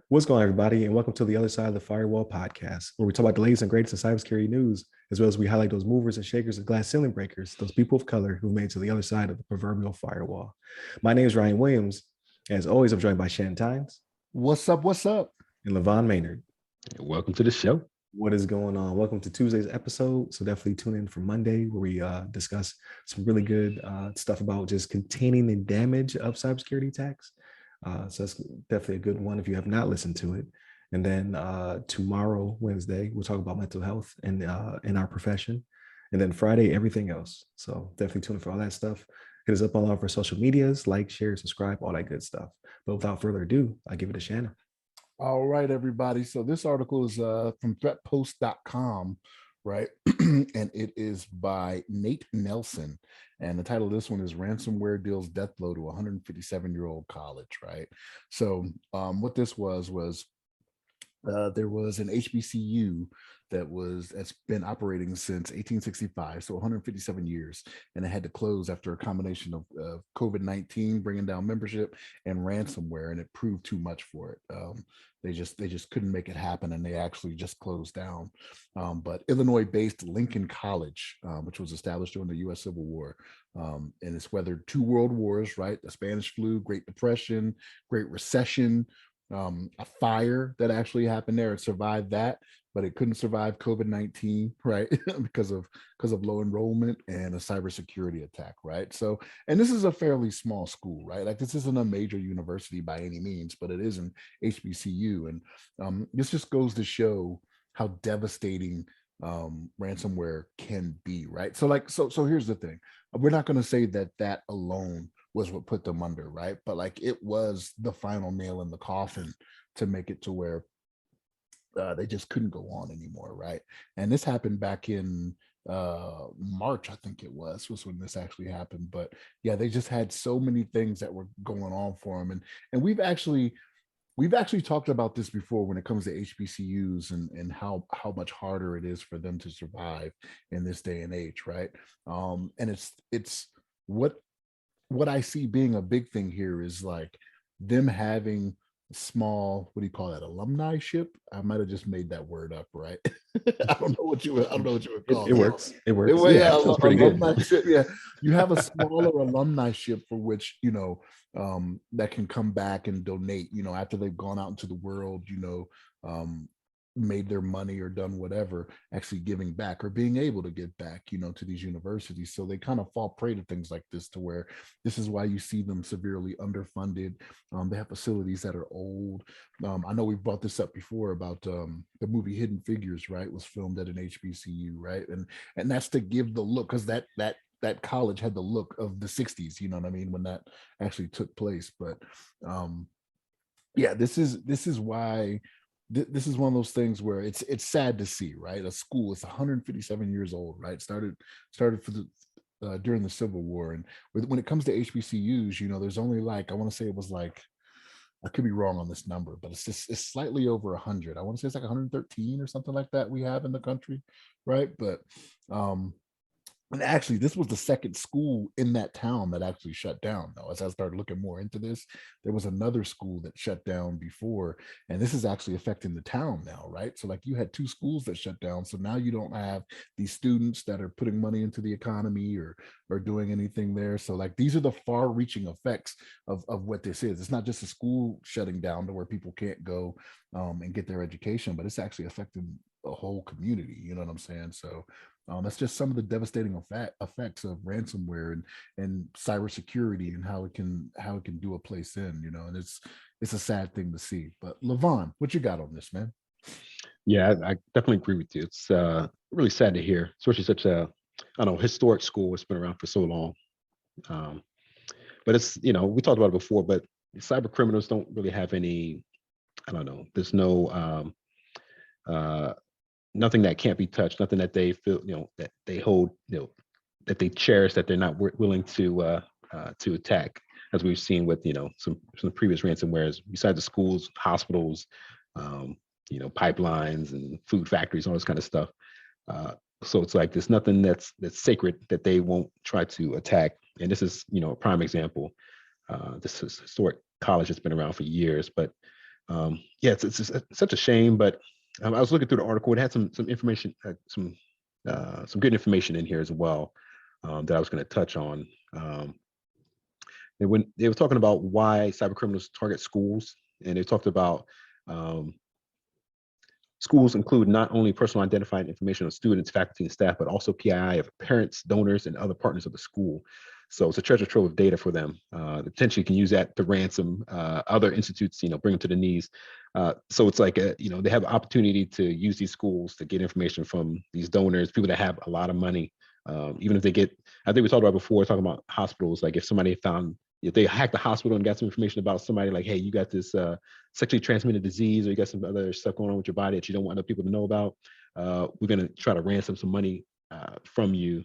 What's going on, everybody, and welcome to the Other Side of the Firewall podcast, where we talk about the latest and greatest in cybersecurity news, as well as we highlight those movers and shakers and glass ceiling breakers, those people of color who made it to the other side of the proverbial firewall. My name is Ryan Williams. As always, I'm joined by Shannon Tynes. What's up? What's up? And LeVon Maynard. Welcome to the show. What is going on? Welcome to Tuesday's episode. So definitely tune in for Monday, where we discuss some really good stuff about just containing the damage of cybersecurity attacks. So that's definitely a good one if you have not listened to it. And then tomorrow, Wednesday, we'll talk about mental health and in our profession. And then Friday, everything else. So definitely tune in for all that stuff. Hit us up on all of our social medias, like, share, subscribe, all that good stuff. But without further ado, I give it to Shannon. All right, everybody. So this article is from threatpost.com, right? And it is by Nate Nelson. And the title of this one is Ransomware Deals Deathblow to 157-year-old College, right? So what this was there was an HBCU that's been operating since 1865, so 157 years, and it had to close after a combination of COVID-19 bringing down membership and ransomware, and it proved too much for it. They just couldn't make it happen, and they actually just closed down. But Illinois-based Lincoln College, which was established during the U.S. Civil War, and it's weathered 2 world wars, right? The Spanish flu, Great Depression, Great Recession, a fire that actually happened there. It survived that, but it couldn't survive COVID-19, right? because of low enrollment and a cybersecurity attack, right? So, and this is a fairly small school, right? Like, this isn't a major university by any means, but it is an HBCU, and this just goes to show how devastating ransomware can be, right? So here's the thing: we're not going to say that alone was what put them under, right? But like, it was the final nail in the coffin to make it to where they just couldn't go on anymore, right? And this happened back in March, I think it was when this actually happened. But yeah, they just had so many things that were going on for them, and we've actually talked about this before when it comes to HBCUs and how much harder it is for them to survive in this day and age, right? And it's what I see being a big thing here is like them having small, what do you call that, alumni ship? I might have just made that word up, right? I don't know what you would call it. It works. Yeah, sounds pretty good. Ship, yeah, you have a smaller alumni ship for which, that can come back and donate, after they've gone out into the world, made their money or done whatever, actually giving back or being able to give back, to these universities. So they kind of fall prey to things like this, to where this is why you see them severely underfunded. They have facilities that are old. I know we've brought this up before about the movie Hidden Figures, right? It was filmed at an HBCU, right? And that's to give the look, because that college had the look of the 60s, you know what I mean, when that actually took place. But yeah, this is why this is one of those things where it's sad to see, right? A school, it's 157 years old, right? Started for the during the Civil War, and when it comes to HBCUs, there's only like, I want to say it was like, I could be wrong on this number, but it's slightly over 100. I want to say it's like 113 or something like that we have in the country, right? But and actually, this was the second school in that town that actually shut down. Now, as I started looking more into this, there was another school that shut down before, and this is actually affecting the town now, right? So like, you had 2 schools that shut down. So now you don't have these students that are putting money into the economy or doing anything there. So like, these are the far-reaching effects of what this is. It's not just a school shutting down to where people can't go and get their education, but it's actually affecting a whole community. You know what I'm saying? So that's just some of the devastating effects of ransomware and cybersecurity, and how it can do a place in, and it's a sad thing to see. But LeVon, what you got on this, man? Yeah, I definitely agree with you. It's really sad to hear, especially such a, historic school. It's been around for so long. But it's, we talked about it before, but cyber criminals don't really have any, there's no nothing that can't be touched, nothing that they feel, that they hold, that they cherish, that they're not willing to attack, as we've seen with, some previous ransomwares, besides the schools, hospitals, pipelines and food factories, all this kind of stuff. So it's like, there's nothing that's sacred that they won't try to attack. And this is, a prime example. this historic college that's been around for years. But yeah, it's such a shame. But I was looking through the article. It had some information, some good information in here as well, that I was going to touch on. And when they were talking about why cyber criminals target schools, and they talked about schools include not only personal identifying information of students, faculty, and staff, but also PII of parents, donors, and other partners of the school. So it's a treasure trove of data for them. Potentially, you can use that to ransom other institutes, bring them to the knees. So it's like, they have an opportunity to use these schools to get information from these donors, people that have a lot of money. Even if they get, I think we talked about before, talking about hospitals, like if they hacked the hospital and got some information about somebody, like, hey, you got this sexually transmitted disease, or you got some other stuff going on with your body that you don't want other people to know about, we're going to try to ransom some money from you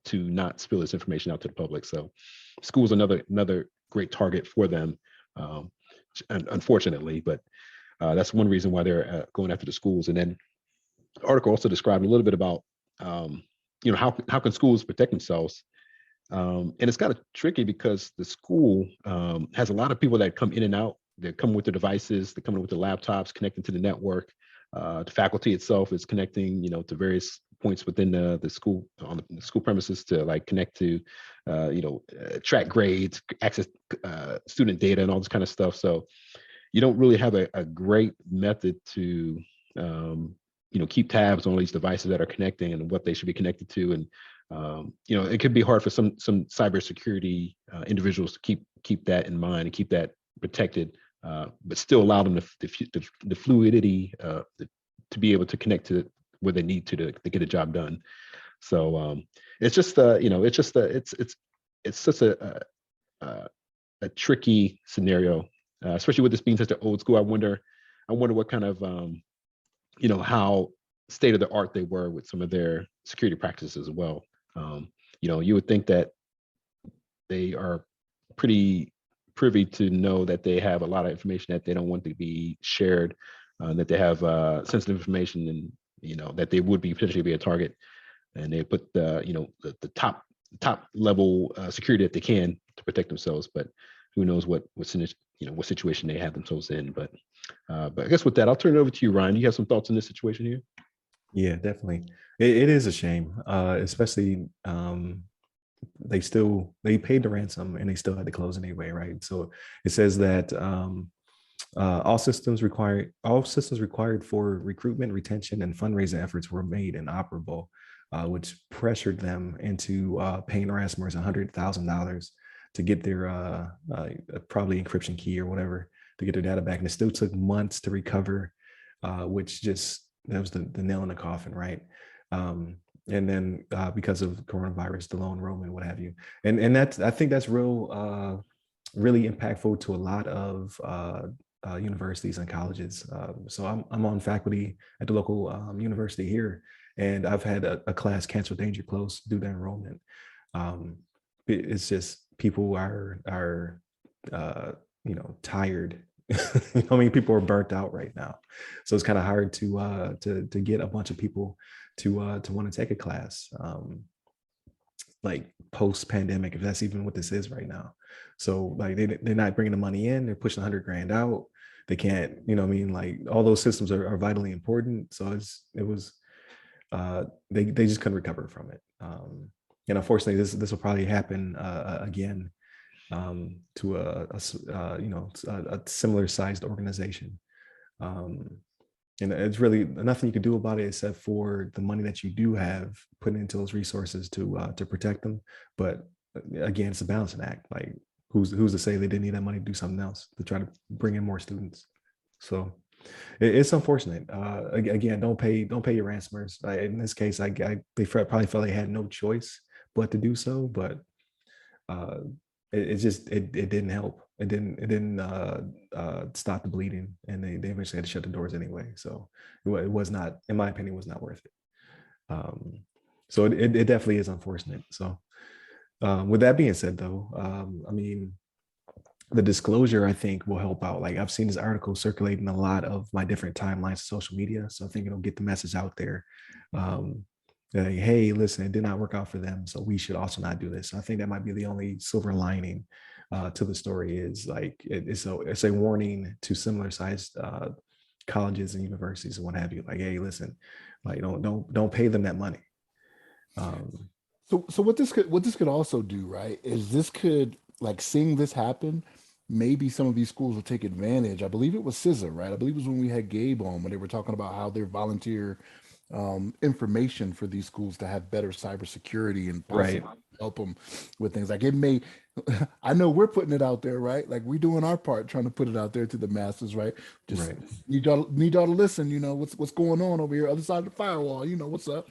to not spill this information out to the public. So school's another great target for them, unfortunately, but that's one reason why they're going after the schools. And then the article also described a little bit about how can schools protect themselves. And it's kind of tricky because the school has a lot of people that come in and out. They're coming with their devices, they're coming with their laptops, connecting to the network. The faculty itself is connecting, to various points within the school, on the school premises, to like connect to, track grades, access student data, and all this kind of stuff. So you don't really have a great method to, keep tabs on all these devices that are connecting and what they should be connected to. And it could be hard for some cybersecurity individuals to keep that in mind and keep that protected, but still allow them the fluidity to be able to connect to where they need to get a job done. So it's just it's such a tricky scenario, especially with this being such an old school. I wonder what kind of how state of the art they were with some of their security practices as well. You would think that they are pretty privy to know that they have a lot of information that they don't want to be shared, that they have sensitive information, and that they would potentially be a target, and they put the top level security that they can to protect themselves. But who knows what situation they have themselves in. But I guess with that, I'll turn it over to you, Ryan. You have some thoughts on this situation here? Yeah, definitely. It is a shame, especially they paid the ransom and they still had to close anyway, right? So it says that all systems required for recruitment, retention, and fundraising efforts were made inoperable, which pressured them into paying ransomers $100,000 to get their probably encryption key or whatever to get their data back, and it still took months to recover, which just that was the nail in the coffin, right? And then because of coronavirus, the low enrollment, what have you, and that's, I think that's really impactful to a lot of universities and colleges. So I'm on faculty at the local university here, and I've had a class cancel danger close due to enrollment. It's just people are tired. I mean, people are burnt out right now, so it's kind of hard to get a bunch of people to want to take a class like post pandemic, if that's even what this is right now. So like they're not bringing the money in, they're pushing $100,000 out. They can't, like all those systems are vitally important. So they just couldn't recover from it. And unfortunately, this will probably happen again to a similar sized organization. And it's really nothing you can do about it except for the money that you do have put into those resources to protect them. But again, it's a balancing act. Like who's to say they didn't need that money to do something else, to try to bring in more students? So it's unfortunate. Again, don't pay your ransomers. In this case, they probably felt they had no choice but to do so. But it didn't help. It didn't stop the bleeding, and they eventually had to shut the doors anyway. So it was not, in my opinion, was not worth it. So it definitely is unfortunate. So with that being said, though, I mean, the disclosure I think will help out. Like I've seen this article circulating a lot of my different timelines of social media, so I think it'll get the message out there. Like, hey, listen, it did not work out for them, so we should also not do this. So I think that might be the only silver lining to the story is like it's a warning to similar sized colleges and universities and what have you. Like, hey, listen, like don't pay them that money. So what this could also do, right, is this could, like, seeing this happen, maybe some of these schools will take advantage. I believe it was SZA, right? I believe it was when we had Gabe on, when they were talking about how they volunteer information for these schools to have better cybersecurity and possibly Right. help them with things. Like, it may, I know we're putting it out there, right? Like, we doing our part trying to put it out there to the masses, right? Just Right. need y'all to listen. You know what's going on over here, other side of the firewall. You know what's up,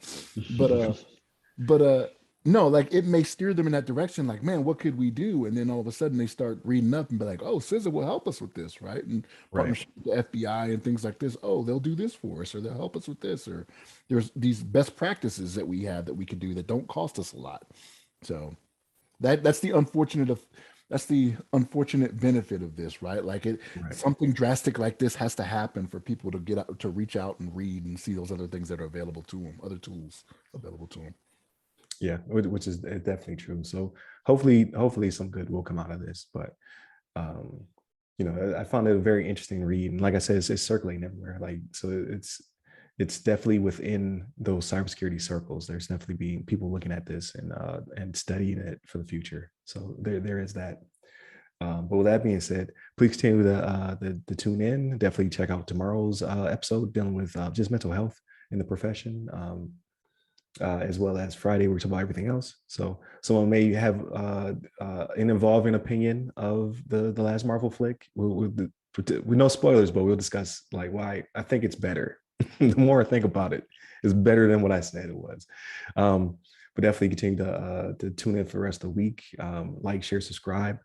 but no, like, it may steer them in that direction. Like, man, what could we do? And then all of a sudden they start reading up and be like, oh, SZA will help us with this, right? And Right. partnership with the FBI and things like this. Oh, they'll do this for us, or they'll help us with this, or there's these best practices that we have that we could do that don't cost us a lot. So that's the unfortunate benefit of this, right? Like, Right. something drastic like this has to happen for people to get out, to reach out and read and see those other things that are available to them, other tools available to them. Yeah, which is definitely true. So hopefully some good will come out of this. But I found it a very interesting read, and like I said, it's circulating everywhere. Like, so it's definitely within those cybersecurity circles. There's definitely being people looking at this and studying it for the future. So there is that. But with that being said, please continue to tune in. Definitely check out tomorrow's episode dealing with just mental health in the profession. As well as Friday, we're talking about everything else. So someone may have an involving opinion of the last Marvel flick. With no spoilers, but we'll discuss like why I think it's better. The more I think about it, it's better than what I said it was. But definitely continue to tune in for the rest of the week. Like, share, subscribe,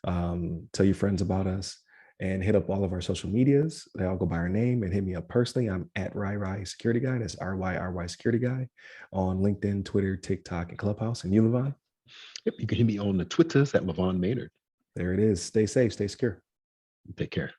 tell your friends about us, and hit up all of our social medias. They all go by our name, and hit me up personally. I'm at RyRy Security Guy. That's RYRY Security Guy on LinkedIn, Twitter, TikTok, and Clubhouse. And you, LeVon? Yep, you can hit me on the Twitters at LeVon Maynard. There it is. Stay safe, stay secure. Take care.